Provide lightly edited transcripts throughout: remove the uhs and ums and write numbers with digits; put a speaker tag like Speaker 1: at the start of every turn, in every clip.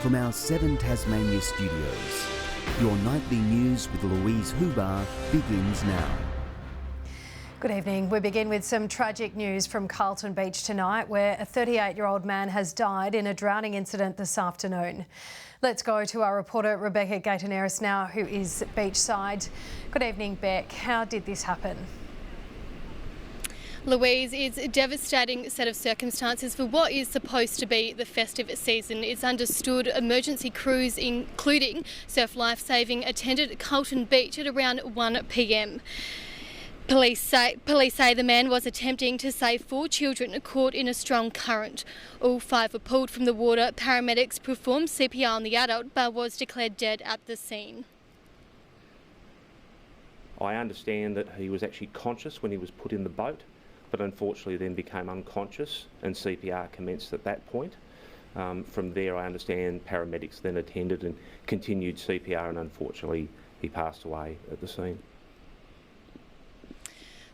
Speaker 1: from our 7 Tasmania studios. Your nightly news with Louise Hubar begins now.
Speaker 2: Good evening. We begin with some tragic news from Carlton Beach tonight, where a 38-year-old man has died in a drowning incident this afternoon. Let's go to our reporter Rebecca Gaetoneris now, who is beachside. Good evening, Beck. How did this happen?
Speaker 3: Louise, it's a devastating set of circumstances for what is supposed to be the festive season. It's understood emergency crews, including Surf Lifesaving, attended Carlton Beach at around 1 p.m. Police say the man was attempting to save 4 children caught in a strong current. All 5 were pulled from the water. Paramedics performed CPR on the adult, but was declared dead at the scene.
Speaker 4: I understand that he was actually conscious when he was put in the boat, but unfortunately then became unconscious and CPR commenced at that point. From there, I understand paramedics then attended and continued CPR, and unfortunately he passed away at the scene.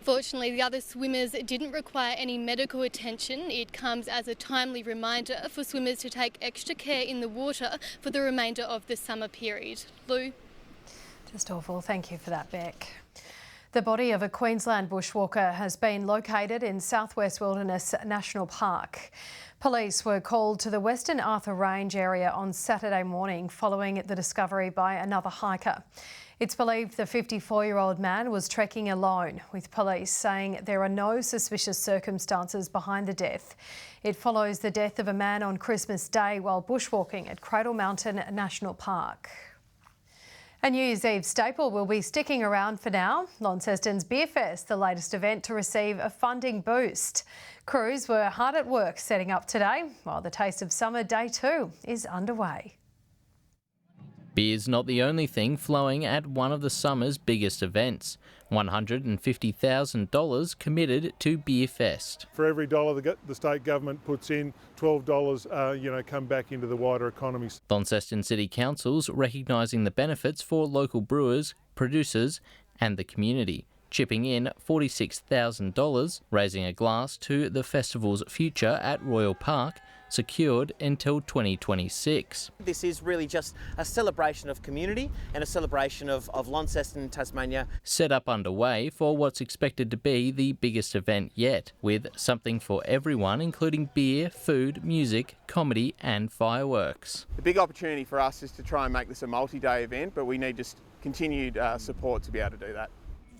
Speaker 3: Fortunately, the other swimmers didn't require any medical attention. It comes as a timely reminder for swimmers to take extra care in the water for the remainder of the summer period. Lou?
Speaker 2: Just awful. Thank you for that, Beck. The body of a Queensland bushwalker has been located in Southwest Wilderness National Park. Police were called to the Western Arthur Range area on Saturday morning following the discovery by another hiker. It's believed the 54-year-old man was trekking alone, with police saying there are no suspicious circumstances behind the death. It follows the death of a man on Christmas Day while bushwalking at Cradle Mountain National Park. A New Year's Eve staple will be sticking around for now. Launceston's Beerfest, the latest event to receive a funding boost. Crews were hard at work setting up today, while the Taste of Summer Day 2 is underway.
Speaker 5: Beer's not the only thing flowing at one of the summer's biggest events. $150,000 committed to Beerfest.
Speaker 6: For every dollar the state government puts in, $12 come back into the wider economy.
Speaker 5: Launceston City Council's recognising the benefits for local brewers, producers and the community, chipping in $46,000, raising a glass to the festival's future at Royal Park, secured until 2026.
Speaker 7: This is really just a celebration of community and a celebration of Launceston, Tasmania.
Speaker 5: Set up underway for what's expected to be the biggest event yet, with something for everyone, including beer, food, music, comedy and fireworks.
Speaker 8: The big opportunity for us is to try and make this a multi-day event, but we need just continued support to be able to do that.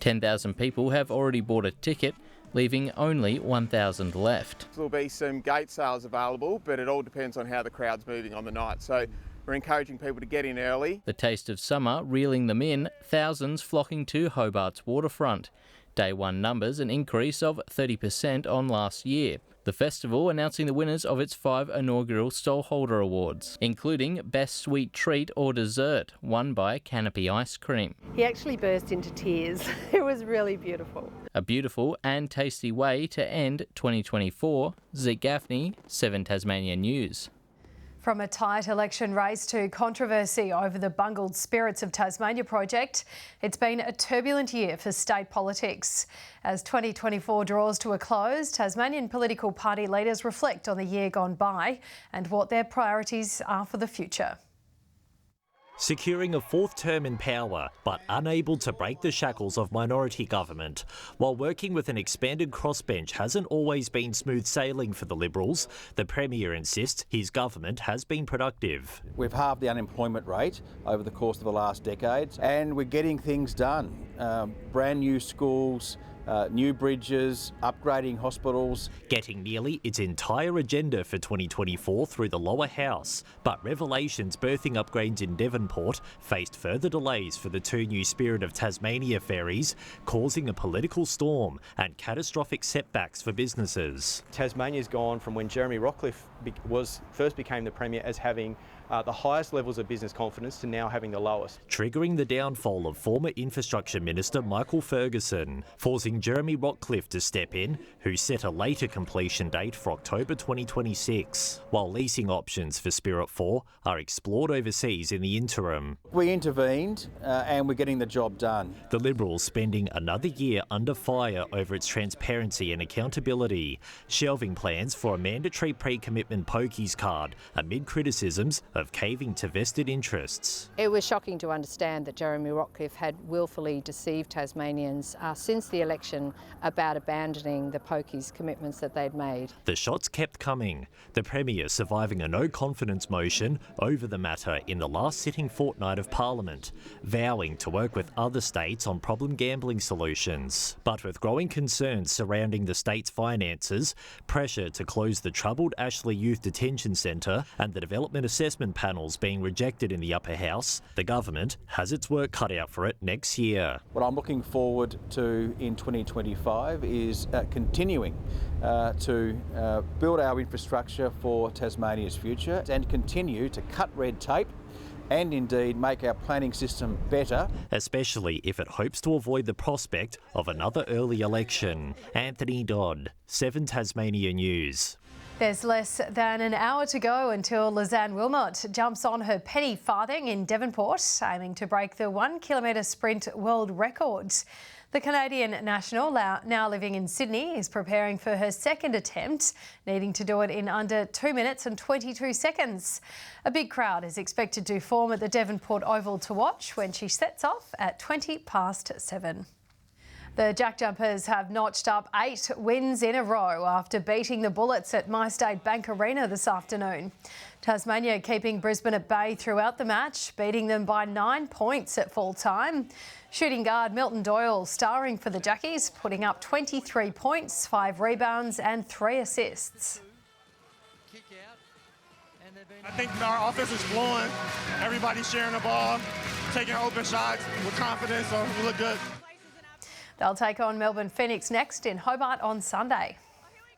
Speaker 8: 10,000
Speaker 5: people have already bought a ticket, leaving only 1,000 left.
Speaker 8: There'll be some gate sales available, but it all depends on how the crowd's moving on the night. So we're encouraging people to get in early.
Speaker 5: The Taste of Summer reeling them in, thousands flocking to Hobart's waterfront. Day 1 numbers an increase of 30% on last year. The festival announcing the winners of its 5 inaugural Stallholder Awards, including Best Sweet Treat or Dessert, won by Canopy Ice Cream.
Speaker 9: He actually burst into tears. It was really beautiful.
Speaker 5: A beautiful and tasty way to end 2024. Zeke Gaffney, 7 Tasmania News.
Speaker 2: From a tight election race to controversy over the bungled Spirits of Tasmania project, it's been a turbulent year for state politics. As 2024 draws to a close, Tasmanian political party leaders reflect on the year gone by and what their priorities are for the future.
Speaker 10: Securing a 4th term in power, but unable to break the shackles of minority government. While working with an expanded crossbench hasn't always been smooth sailing for the Liberals, the Premier insists his government has been productive.
Speaker 11: We've halved the unemployment rate over the course of the last decade, and we're getting things done. Brand new schools, new bridges, upgrading hospitals.
Speaker 10: Getting nearly its entire agenda for 2024 through the lower house, but revelations birthing upgrades in Devonport faced further delays for the 2 new Spirit of Tasmania ferries, causing a political storm and catastrophic setbacks for businesses.
Speaker 12: Tasmania's gone from when Jeremy Rockcliffe first became the Premier as having the highest levels of business confidence to now having the lowest.
Speaker 10: Triggering the downfall of former Infrastructure Minister Michael Ferguson, forcing Jeremy Rockcliffe to step in, who set a later completion date for October 2026, while leasing options for Spirit 4 are explored overseas in the interim.
Speaker 11: We intervened and we're getting the job done.
Speaker 10: The Liberals spending another year under fire over its transparency and accountability, shelving plans for a mandatory pre-commitment development pokies card amid criticisms of caving to vested interests.
Speaker 9: It was shocking to understand that Jeremy Rockliff had willfully deceived Tasmanians since the election about abandoning the pokies commitments that they'd made.
Speaker 10: The shots kept coming, the Premier surviving a no-confidence motion over the matter in the last sitting fortnight of Parliament, vowing to work with other states on problem gambling solutions. But with growing concerns surrounding the state's finances, pressure to close the troubled Ashley Youth Detention Centre and the development assessment panels being rejected in the upper house, the government has its work cut out for it next year.
Speaker 11: What I'm looking forward to in 2025 is continuing to build our infrastructure for Tasmania's future and continue to cut red tape and indeed make our planning system better.
Speaker 10: Especially if it hopes to avoid the prospect of another early election. Anthony Dodd, 7 Tasmania News.
Speaker 2: There's less than an hour to go until Lizanne Wilmot jumps on her penny farthing in Devonport, aiming to break the 1 kilometre sprint world record. The Canadian national, now living in Sydney, is preparing for her second attempt, needing to do it in under 2 minutes and 22 seconds. A big crowd is expected to form at the Devonport Oval to watch when she sets off at 7:20. The Jack Jumpers have notched up 8 wins in a row after beating the Bullets at MyState Bank Arena this afternoon. Tasmania keeping Brisbane at bay throughout the match, beating them by 9 points at full time. Shooting guard Milton Doyle starring for the Jackies, putting up 23 points, 5 rebounds and 3 assists.
Speaker 13: I think our offense is flowing. Everybody's sharing the ball, taking open shots with confidence, so we look good.
Speaker 2: They'll take on Melbourne Phoenix next in Hobart on Sunday.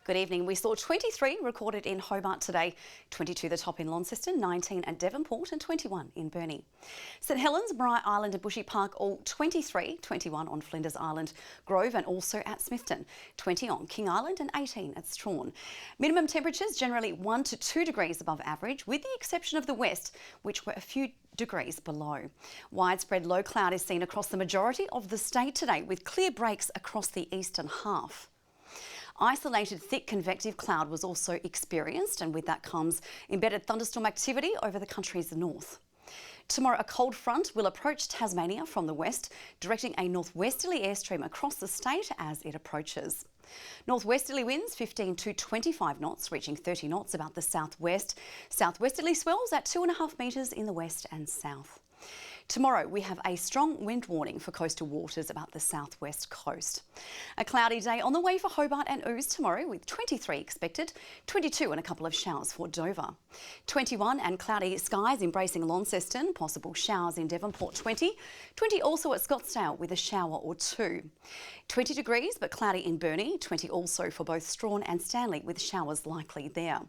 Speaker 14: Good evening. We saw 23 recorded in Hobart today, 22 the top in Launceston, 19 at Devonport and 21 in Burnie. St Helens, Marai Island and Bushy Park all 23, 21 on Flinders Island, Grove and also at Smithton, 20 on King Island and 18 at Strawn. Minimum temperatures generally 1 to 2 degrees above average, with the exception of the west, which were a few degrees below. Widespread low cloud is seen across the majority of the state today, with clear breaks across the eastern half. Isolated thick convective cloud was also experienced, and with that comes embedded thunderstorm activity over the country's north. Tomorrow, a cold front will approach Tasmania from the west, directing a northwesterly airstream across the state as it approaches. Northwesterly winds 15 to 25 knots, reaching 30 knots about the southwest. Southwesterly swells at 2.5 metres in the west and south. Tomorrow, we have a strong wind warning for coastal waters about the southwest coast. A cloudy day on the way for Hobart and Ouse tomorrow, with 23 expected, 22 and a couple of showers for Dover. 21 and cloudy skies embracing Launceston, possible showers in Devonport 20. 20 also at Scottsdale with a shower or 2. 20 degrees but cloudy in Burnie, 20 also for both Strawn and Stanley with showers likely there.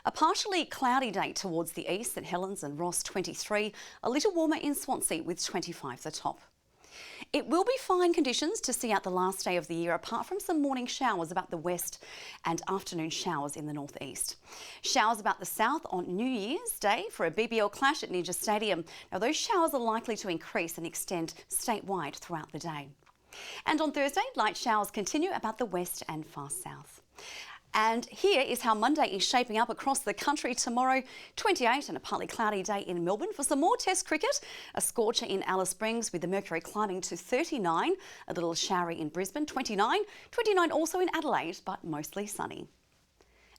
Speaker 14: A partially cloudy day towards the east, St Helens and Ross 23, a little warmer in Swansea with 25 the top. It will be fine conditions to see out the last day of the year, apart from some morning showers about the west and afternoon showers in the northeast. Showers about the south on New Year's Day for a BBL clash at Ninja Stadium. Now those showers are likely to increase and extend statewide throughout the day. And on Thursday, light showers continue about the west and far south. And here is how Monday is shaping up across the country tomorrow. 28 and a partly cloudy day in Melbourne for some more Test cricket. A scorcher in Alice Springs with the mercury climbing to 39. A little showery in Brisbane, 29. 29 also in Adelaide, but mostly sunny.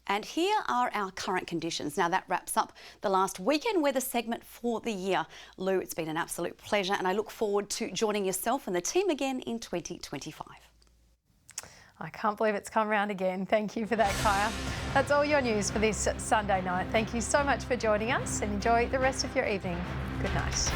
Speaker 14: And here are our current conditions. Now that wraps up the last weekend weather segment for the year. Lou, it's been an absolute pleasure and I look forward to joining yourself and the team again in 2025.
Speaker 2: I can't believe it's come round again. Thank you for that, Kaya. That's all your news for this Sunday night. Thank you so much for joining us and enjoy the rest of your evening. Good night.